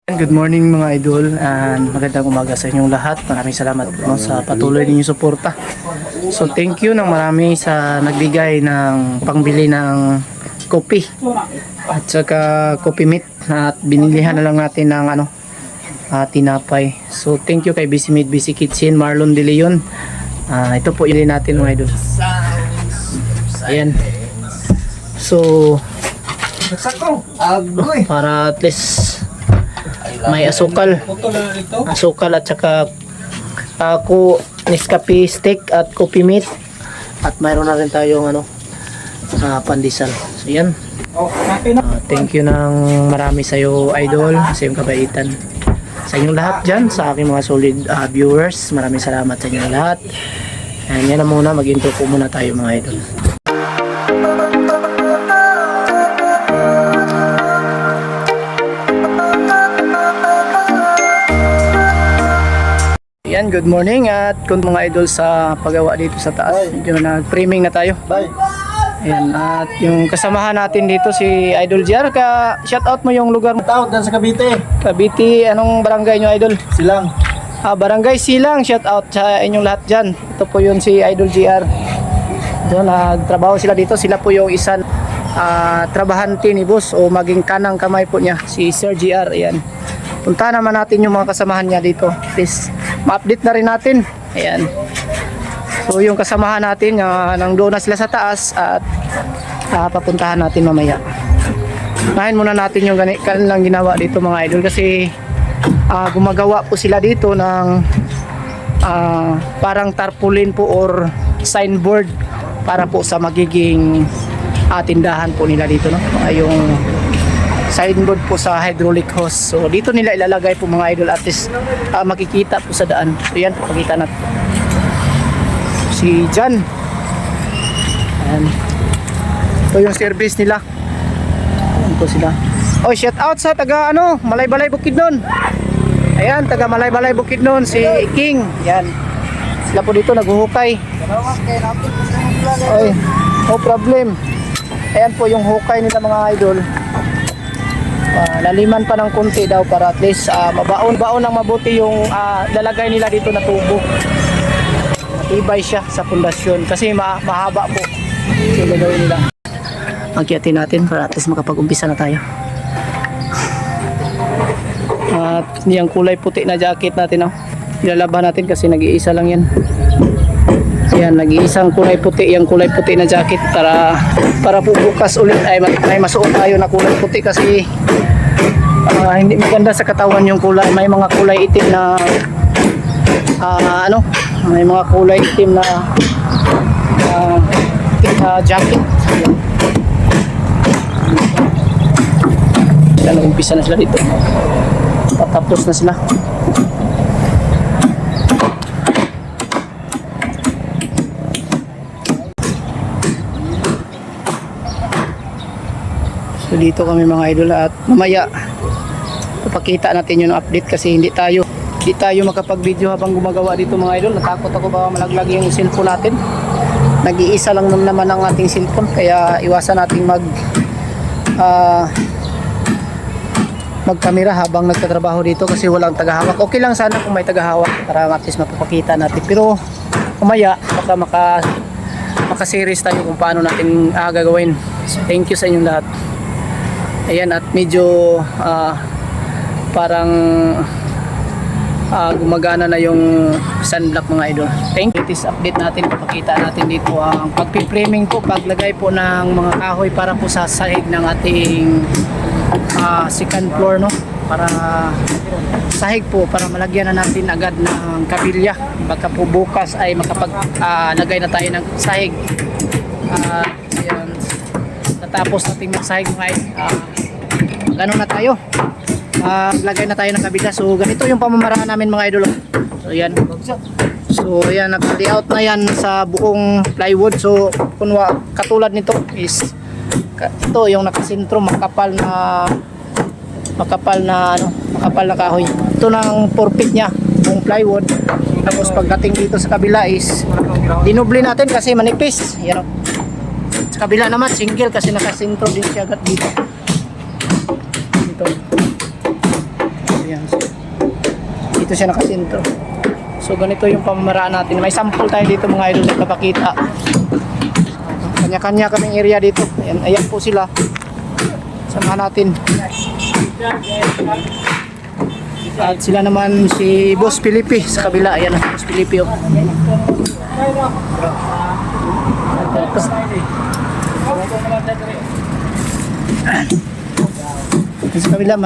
Good morning mga idol and magandang umaga sa inyong lahat. Maraming salamat po sa patuloy ninyong suporta. So thank you ng marami sa nagbigay ng pangbili ng kopi at saka coffee meat at binilihan na lang natin ng tinapay. So thank you kay Busy Meat, Busy Kitchen, Marlon De Leon. Ito po yun natin mga idol. Ayan. So para at least may asukal at saka ako Nescafe stick at coffee meat at mayroon na rin tayong pandesal. So yan, thank you ng marami sa iyo idol, sa iyong kabaitan, sa inyong lahat dyan, sa aking mga solid viewers. Maraming salamat sa inyong lahat. And yan na muna, mag-intro po muna tayo mga idol. Yan, good morning at kung mga idol sa paggawa dito sa taas, medyo nag-framing na tayo. Ayan, at yung kasamahan natin dito si Idol JR. Shout out mo yung lugar mo. Shout out sa Cavite. Cavite, anong barangay nyo idol? Silang. Barangay Silang, shout out sa inyong lahat dyan. Ito po yun si Idol JR. Diyan, nagtrabaho sila dito. Sila po yung isang trabahante ni boss o maging kanang kamay po niya, si Sir JR. Ayan. Punta naman natin yung mga kasamahan niya dito. Please, ma-update na rin natin. Ayan. So yung kasamahan natin, nandoon na sila sa taas at papuntahan natin mamaya. Unahin muna natin yung kanilang ginawa dito mga idol kasi gumagawa po sila dito ng parang tarpaulin po or signboard para po sa magiging tindahan po nila dito, no? Yung signboard po sa hydraulic hose. So dito nila ilalagay po mga idol, at least makikita po sa daan. So yan, pakita natin si Jan. Ayan. Ito yung service nila. Ayan po sila. Oh, shout out sa taga Malay-Balay Bukidnon. Ayan, taga Malay-Balay Bukidnon, si King. Ayan. Sila po dito naghuhukay. Oy, no problem. Ayan po yung hukay nila mga idol. Laliman pa ng konti daw para at least mabaon ng mabuti yung lalagay nila dito na tubo. Matibay siya sa pundasyon kasi mahaba po yung gagawin nila. Magkiyatin natin para at least makapag-umpisa na tayo. At yung kulay puti na jacket natin, ilalaban natin kasi nag-iisa lang yan. Yan, nag-iisang kulay puti, yung kulay puti na jacket para po bukas ulit ay may masuot tayo na kulay puti kasi hindi maganda sa katawan yung kulay. May mga kulay itim na may mga kulay itim na jacket. Yan, umpisa na sila dito. Patapos na sila. So dito kami mga idol at mamaya papakita natin yung update kasi hindi tayo makapag-video habang gumagawa dito mga idol. Natakot ako baka malaglag yung cellphone natin. Nag-iisa lang naman ang ating cellphone kaya iwasan nating magkamera habang nagtatrabaho dito kasi walang tagahawak. Okay lang sana kung may tagahawak para at least mapapakita natin, pero mamaya baka maka-series tayo kung paano natin gagawin. So thank you sa inyong lahat. Ayan, at medyo parang gumagana na yung sunblock mga idol. Thank you. This update natin, papakita natin dito ang pag-framing po, paglagay po ng mga kahoy para po sa sahig ng ating second floor, no? Para sahig po, para malagyan na natin agad ng kabilya. Baka po bukas ay makapaglagay na tayo ng sahig. Ayan. Natapos natin magsahig mga gano'n na tayo, lagay na tayo ng kabila. So ganito yung pamamaraan namin mga idol. So yan, naka-layout na yan sa buong plywood. So katulad nito is ito yung nakasentro, makapal na kahoy. Ito ng 4 feet nya buong plywood. Tapos pagdating dito sa kabila is dinoble natin kasi manipis. Yan o. Sa kabila naman single kasi nakasentro din siya agad dito. Ayan. So, dito siya nakasintro. So ganito yung pamamaraan natin. May sample tayo dito mga idol na kapakita. Kanya-kanya kaming area dito. Ayan, ayan po sila. Samahan natin. At sila naman si Boss Felipe sa kabila. Ayan, Boss Felipe. Oh. Sa kabila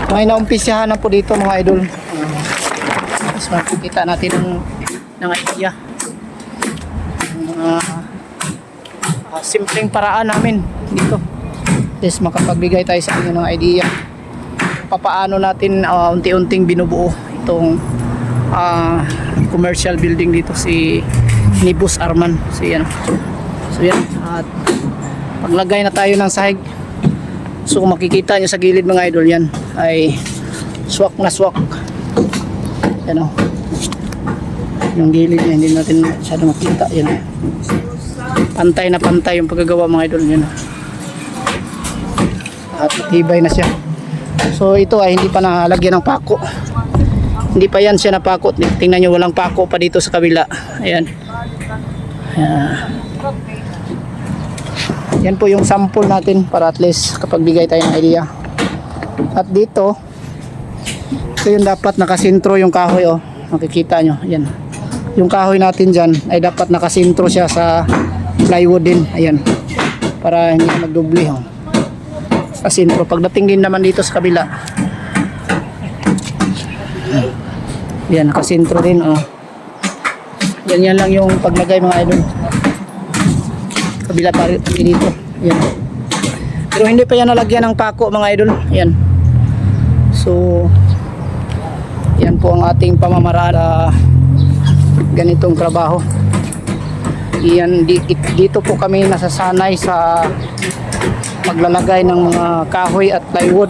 may naumpisahan na po dito mga idol. Mas makikita natin ng idea. Simpleng paraan namin dito. Just makapagbigay tayo sa inyo ng idea. Papaano natin unti-unting binubuo itong commercial building dito ni Boss Arman. So yan. At paglagay na tayo ng sahig. So kung makikita nyo sa gilid mga idol, yan ay swak na swak. Yan o. Yung gilid niya, hindi natin masyado makita. Yan o. Pantay na pantay yung paggagawa mga idol. Yan o. At tibay na siya. So ito ay hindi pa nalagyan ng pako. Hindi pa yan siya napako. Tingnan nyo, walang pako pa dito sa kabila. Ayan. Yan po yung sample natin para at least kapag bigay tayo ng idea. At dito, ito yung dapat nakasintro yung kahoy. Oh. Makikita nyo. Ayan. Yung kahoy natin dyan ay dapat nakasintro siya sa plywood din. Ayan. Para hindi magdubli. Oh. Kasintro. Pagdating din naman dito sa kabila. Yan, nakasintro din. Oh. Yan lang yung paglagay mga idol. Kabila pa rin dito. Yan. Pero hindi pa yan nalagyan ng pako mga idol. Yan. So, yan po ang ating pamamaraan ganitong trabaho. Yan, dito po kami nasasanay sa paglalagay ng mga kahoy at plywood.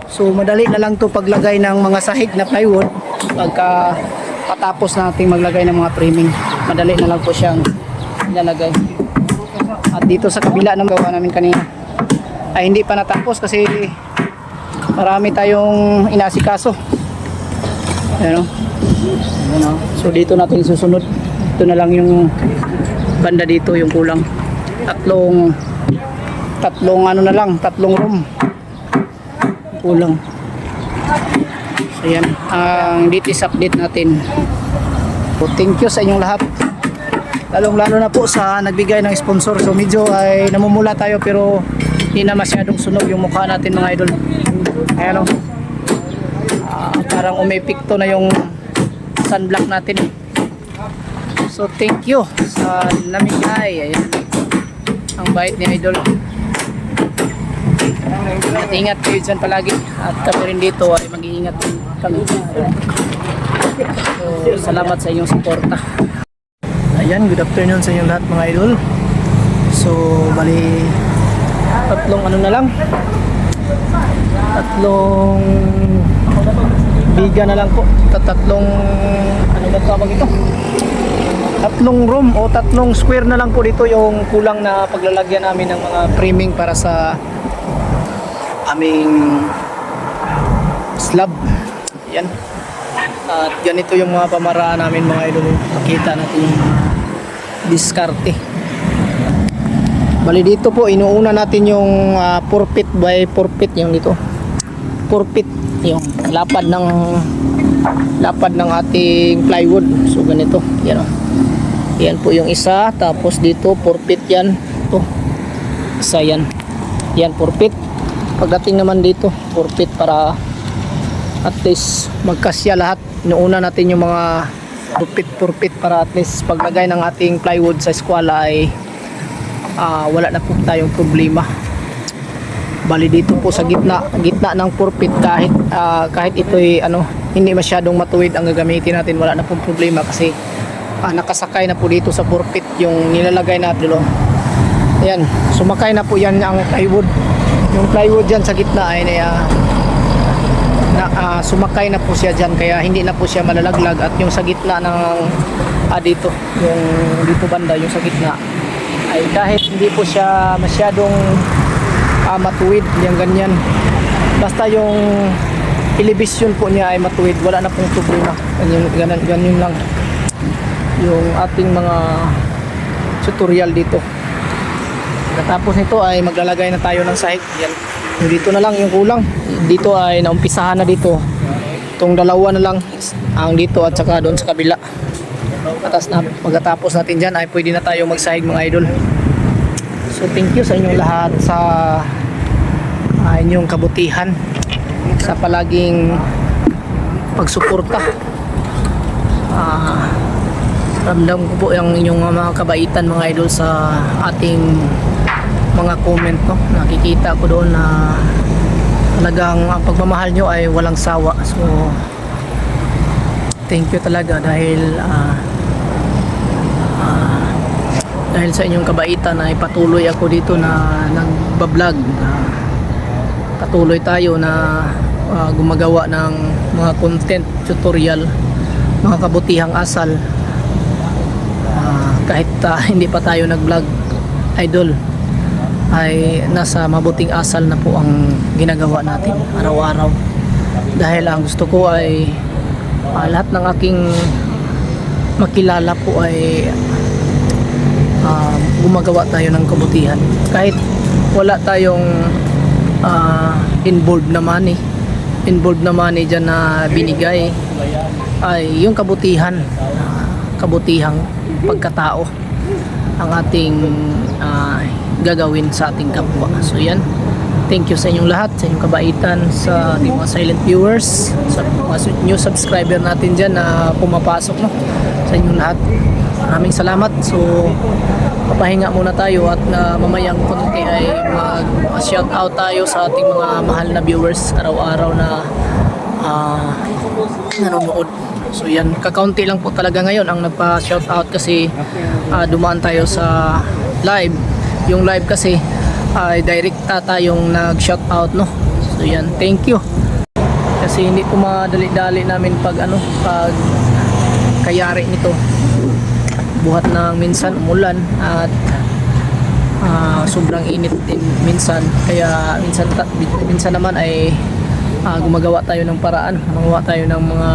So madali na lang to paglagay ng mga sahig na plywood pagka patapos nating maglagay ng mga framing. Madali na lang po siyang ilalagay. At dito sa kabila ng gawa namin kanina ay hindi pa natapos kasi marami tayong inasikaso. Ayan o. So dito natin susunod. Ito na lang yung banda dito yung kulang. Tatlong ano na lang, tatlong room. Kulang. So yan, ang latest update natin. So thank you sa inyong lahat. Lalong-lalo na po sa nagbigay ng sponsor. So medyo ay namumula tayo pero hindi na masyadong sunog yung mukha natin mga idol. Ayan o. Parang umepekto na yung sunblock natin. So thank you sa namigay. Ayan. Ang bait ni idol. At ingat kayo dyan palagi. At kami rin dito ay mag-iingat kami. So salamat sa inyong suporta. Ayan, good afternoon sa inyong lahat mga idol. So bali tatlong ano na lang, tatlong biga na lang po, tatlong ano ba tawag ito, tatlong room o tatlong square na lang po dito yung kulang na paglalagyan namin ng mga framing para sa aming slab. Ayan. At ganito yung mga pamaraan namin mga idol. Pakita natin yung diskarte. Bali dito po inuuna natin yung 4 feet by 4 feet yung dito. 4 feet yung lapad ng ating plywood. So ganito. Yan o. Yan po yung isa. Tapos dito 4 feet yan. Ito. Isa yan. Yan 4 feet. Pagdating naman dito 4 feet para at least magkasya lahat. Inuuna natin yung mga 4 feet para at least paglagay ng ating plywood sa eskwela ay wala na po tayong problema. Bali dito po sa gitna ng 4 feet kahit ito'y hindi masyadong matuwid ang gagamitin natin, wala na pong problema kasi nakasakay na po dito sa 4 feet yung nilalagay natin. Ayan, sumakay na po yan ang plywood. Yung plywood dyan sa gitna ay sumakay na po siya dyan kaya hindi na po siya malalaglag. At yung sa gitna ng dito, yung dito banda, yung sa gitna ay kahit hindi po siya masyadong matuwid, yung ganyan. Basta yung elevation po niya ay matuwid, wala na pong problema. Ganyan lang yung ating mga tutorial dito. Tapos nito ay maglalagay na tayo ng sahig. Yan. Dito na lang yung kulang. Dito ay naumpisahan na dito. Itong dalawa na lang ang dito at saka doon sa kabila. Atas na pagkatapos natin dyan ay pwede na tayo magsahig mga idol. So thank you sa inyong lahat sa inyong kabutihan, sa palaging pagsuporta. Ramdam ko po yung inyong mga kabaitan mga idol sa ating mga comment, no? Nakikita ko doon na talagang ang pagmamahal nyo ay walang sawa. So thank you talaga dahil dahil sa inyong kabaitan ay patuloy ako dito na nagbablog. Patuloy tayo na gumagawa ng mga content tutorial, mga kabutihang asal. Kahit hindi pa tayo nag-vlog idol, ay nasa mabuting asal na po ang ginagawa natin araw-araw. Dahil ang gusto ko ay lahat ng aking makilala po ay gumagawa tayo ng kabutihan. Kahit wala tayong involved na money dyan na binigay, ay yung kabutihan, kabutihang pagkatao ang ating gagawin sa ating kapwa. So yan, thank you sa inyong lahat, sa inyong kabaitan, sa ating mga silent viewers, sa mga new subscriber natin dyan na pumapasok, no? Sa inyong lahat, maraming salamat. So papahinga muna tayo at mamayang konti ay mag-shout out tayo sa ating mga mahal na viewers araw-araw na nanonood. So yan, kakaunti lang po talaga ngayon ang nagpa-shout out kasi dumaan tayo sa live. Yung live kasi ay direkta tayong nag-shout out, no? So yan, thank you. Kasi hindi po madali-dali namin pag kayari nito. Buhat na minsan umulan at sobrang init din minsan. Kaya minsan naman ay gumagawa tayo ng paraan, magawa tayo ng mga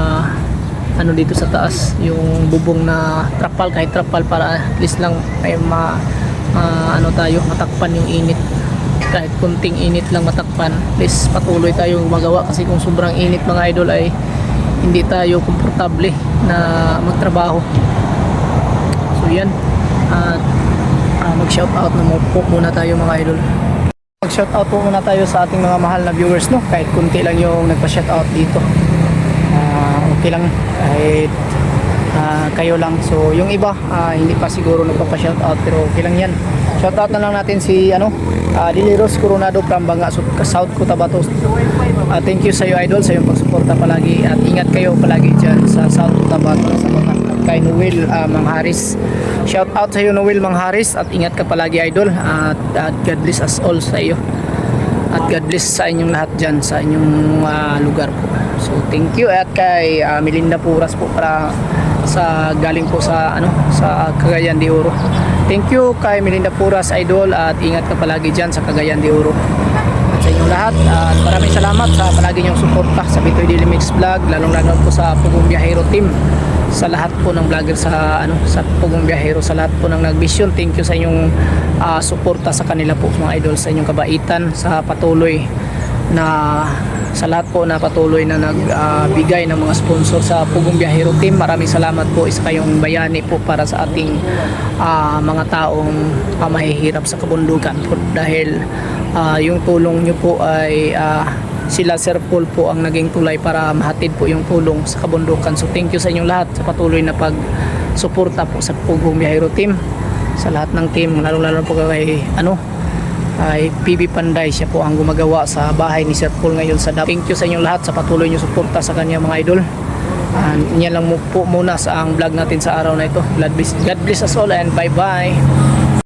dito sa taas, yung bubong na trapal, kahit trapal para at least lang ay tayo matakpan yung init. Kahit kunting init lang matakpan, please patuloy tayo gumagawa kasi kung sobrang init mga idol ay hindi tayo komportable na magtrabaho. So yan, at mag-shout out na po muna tayo mga idol. Mag-shout out po muna tayo sa ating mga mahal na viewers, no? Kahit kunti lang yung nagpa-shout out dito. Okay lang kahit kayo lang. So yung iba hindi pa siguro nagpapa-shout out pero okay lang yan. Shout out na lang natin si Diliros Coronado from Banga, South Cotabato. Thank you sa iyo idol sa iyong pagsuporta palagi at ingat kayo palagi dyan sa South Cotabato sa Banga. Kay Noel Mangharis, shout out sa iyo Noel Mangharis at ingat ka palagi idol at God bless us all sa iyo at God bless sa inyong lahat dyan sa inyong lugar po. So thank you at kay Melinda Puras po para sa galing po sa sa Cagayan de Oro. Thank you kay Melinda Puras idol at ingat ka palagi diyan sa Cagayan de Oro. At sa inyong lahat at maraming salamat sa palagi niyong suporta sa Bitoy Daily Mix Vlog, lalong-lalo po sa Pugong Biyahero team, sa lahat po ng vlogger sa sa Pugong Biyahero, sa lahat po ng nagvision. Thank you sa inyong suporta sa kanila po mga idol, sa inyong kabaitan, sa patuloy na sa lahat po na patuloy na nagbigay ng mga sponsor sa Pugong Biyahero team. Maraming salamat po, isa kayong bayani po para sa ating mga taong mahihirap sa kabundukan po, dahil yung tulong nyo po ay sila Sir Paul po ang naging tulay para mahatid po yung tulong sa kabundukan. So thank you sa inyong lahat sa patuloy na pagsuporta po sa Pugong Biyahero team, sa lahat ng team, lalo po kay ay PB Panday, siya po ang gumagawa sa bahay ni Sir Paul ngayon sa Davao. Thank you sa inyong lahat sa patuloy nyo suporta sa kanya mga idol. Yan lang po muna sa ang vlog natin sa araw na ito. God bless us all and bye bye.